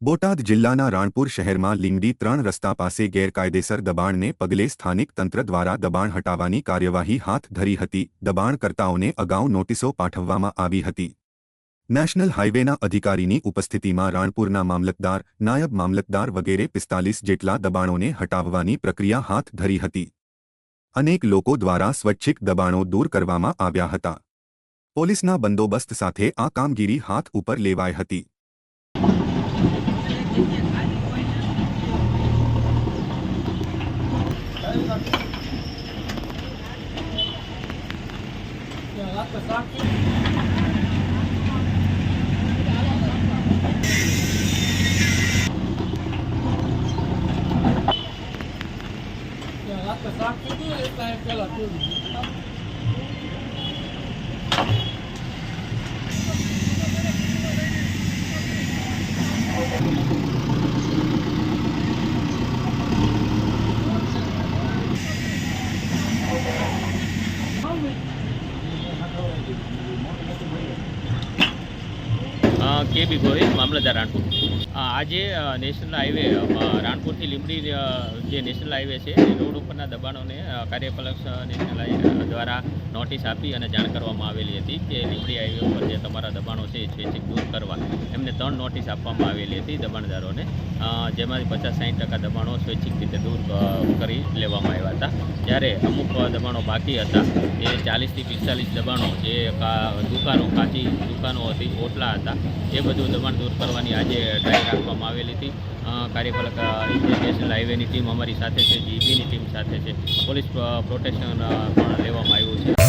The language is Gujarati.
બોટાદ જિલ્લાના રાણપુર શહેરમાં લીંગડી 3 રસ્તા પાસે ગેરકાયદેસર દબાણને પગલે સ્થાનિક તંત્ર દ્વારા દબાણ હટાવવાની કાર્યવાહી હાથ ધરી હતી। દબાણકર્તાઓને અગાઉ નોટિસો પાઠવવામાં આવી હતી। નેશનલ હાઇવેના અધિકારીની ઉપસ્થિતિમાં રાણપુરના મામલતદાર, નાયબ મામલતદાર વગેરે 45 જેટલા દબાણોને હટાવવાની પ્રક્રિયા હાથ ધરી હતી। અનેક લોકો દ્વારા સ્વૈચ્છિક દબાણો દૂર કરવામાં આવ્યા હતા। પોલીસના બંદોબસ્ત સાથે આ કામગીરી હાથ ઉપર લેવાઈ હતી। के बी गोहिल मामलतदार राणपुर। आज नेशनल हाईवे राणपुर थी લીંબડી જે નેશનલ હાઈવે છે એ રોડ ઉપરના દબાણોને કાર્યપાલક નેશનલ હાઈવે દ્વારા નોટિસ આપી અને જાણ કરવામાં આવેલી હતી કે લીંબડી હાઈવે ઉપર જે તમારા દબાણો છે એ સ્વૈચ્છિક દૂર કરવા એમને 3 નોટિસ આપવામાં આવેલી હતી દબાણદારોને, જેમાંથી 50-60% દબાણો સ્વૈચ્છિક રીતે દૂર કરી લેવામાં આવ્યા હતા। જ્યારે અમુક દબાણો બાકી હતા એ 40થી 45 દબાણો જે દુકાનો કાચી દુકાનો હતી, ઓટલા હતા, એ બધું દબાણ દૂર કરવાની આજે ટ્રાય રાખવામાં આવેલી હતી। કાર્યપાલક નેશનલ હાઈવેની ટીમ અમારી સાથે છે, જીબીની ટીમ સાથે છે, પોલીસ પ્રોટેક્શન પણ લેવામાં આવ્યું છે।